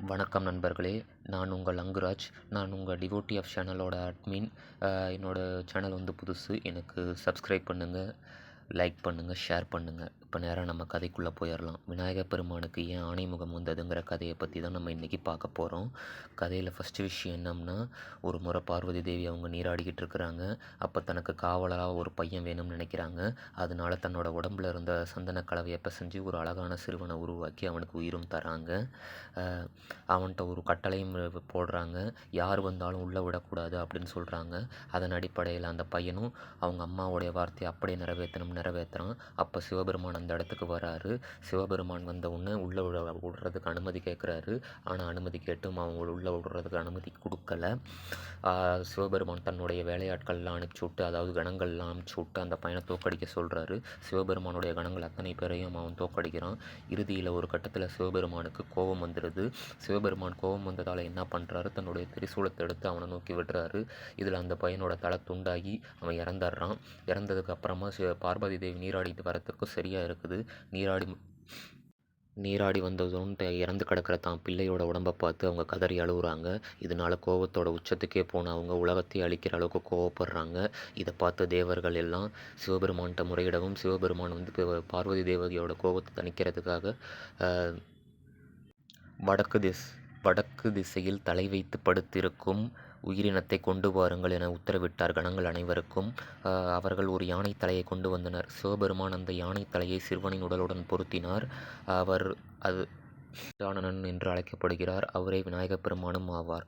வணக்கம் நண்பர்களே. நான் உங்கள் அங்குராஜ். நான் உங்கள் டிவோட்டி ஆஃப் சேனலோட அட்மின். என்னோடய சேனல் வந்து புதுசு. எனக்கு சப்ஸ்கிரைப் பண்ணுங்கள், லைக் பண்ணுங்கள், ஷேர் பண்ணுங்கள். இப்போ நேராக நம்ம கதைக்குள்ளே போயிடலாம். விநாயகப் பெருமானுக்கு ஏன் ஆணைமுகம் வந்ததுங்கிற கதையை பற்றி தான் நம்ம இன்றைக்கி பார்க்க போகிறோம். கதையில் ஃபஸ்ட்டு விஷயம் என்னம்னா, ஒரு முறை பார்வதி தேவி அவங்க நீராடிக்கிட்டு இருக்கிறாங்க. அப்போ தனக்கு காவலராக ஒரு பையன் வேணும்னு நினைக்கிறாங்க. அதனால தன்னோட உடம்புல இருந்த சந்தன கலவையை பிசைஞ்சு ஒரு அழகான சிறுவனை உருவாக்கி அவனுக்கு உயிரும் தராங்க. அவன்கிட்ட ஒரு கட்டளையும் போடுறாங்க. யார் வந்தாலும் உள்ளே விடக்கூடாது அப்படின்னு சொல்கிறாங்க. அதன் அடிப்படையில் அந்த பையனும் அவங்க அம்மாவுடைய வார்த்தையை அப்படியே நிறைவேற்றுறான். அப்போ சிவபெருமான் அந்த இடத்துக்கு வராரு. சிவபெருமான் வந்த உடனே உள்ளே விடுறதுக்கு அனுமதி கேட்குறாரு. ஆனால் அனுமதி கேட்டும் அவங்க உள்ளே விடுறதுக்கு அனுமதி கொடுக்கல. சிவபெருமான் தன்னுடைய வேலையாட்கள்லாம் அனுப்பிச்சி விட்டு, அதாவது கணங்கள்லாம் அனுப்பிச்சி விட்டு அந்த பையனை தோக்கடிக்க சொல்கிறாரு. சிவபெருமானுடைய கணங்கள் அத்தனை பேரையும் அவன் தோக்கடிக்கிறான். இறுதியில் ஒரு கட்டத்தில் சிவபெருமானுக்கு கோபம் வந்துடுது. சிவபெருமான் கோபம் வந்ததால் என்ன பண்ணுறாரு, தன்னுடைய திரிசூலத்தை எடுத்து அவனை நோக்கி விடுறாரு. இதில் அந்த பையனோட தலை துண்டாகி அவன் இறந்துடுறான். இறந்ததுக்கு அப்புறமா பார்வதி தேவி நீராடிட்டு வரத்துக்கும் சரியாக இருக்குது. நீராடி வந்ததும் இறந்து கிடக்கிற தான் பிள்ளையோட உடம்பை பார்த்து அவங்க கதறி அழுகுறாங்க. இதனால் கோபத்தோட உச்சத்துக்கே போன அவங்க உலகத்தையே அழிக்கிற அளவுக்கு கோவப்படுறாங்க. இதை பார்த்த தேவர்கள் எல்லாம் சிவபெருமான்கிட்ட முறையிடவும், சிவபெருமான் வந்து பார்வதி தேவதையோட கோபத்தை தணிக்கிறதுக்காக வடக்கு திசையில் தலை வைத்து படுத்திருக்கும் உயிரினத்தை கொண்டு வாருங்கள் என உத்தரவிட்டார் கணங்கள் அனைவருக்கும். அவர்கள் ஒரு யானை தலையை கொண்டு வந்தனர். சிவபெருமான் அந்த யானை தலையை சிறுவனின் உடலுடன் பொருத்தினார். அவர் அது கஜானனன் என்று அழைக்கப்படுகிறார். அவரே விநாயகப் பெருமானும் ஆவார்.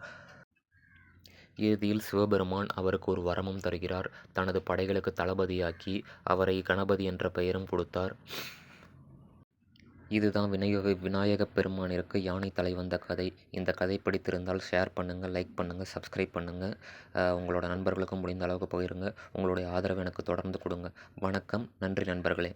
இறுதியில் சிவபெருமான் அவருக்கு ஒரு வரமும் தருகிறார். தனது படைகளுக்கு தளபதியாக்கி அவரை கணபதி என்ற பெயரும் கொடுத்தார். இதுதான் விநாயகப் பெருமானிற்கு யானை தலை வந்த கதை. இந்த கதை பிடித்திருந்தால் ஷேர் பண்ணுங்கள், லைக் பண்ணுங்கள், சப்ஸ்கிரைப் பண்ணுங்கள். உங்களோட நண்பர்களுக்கும் முடிந்த அளவுக்கு பகிருங்க. உங்களுடைய ஆதரவு எனக்கு தொடர்ந்து கொடுங்க. வணக்கம். நன்றி நண்பர்களே.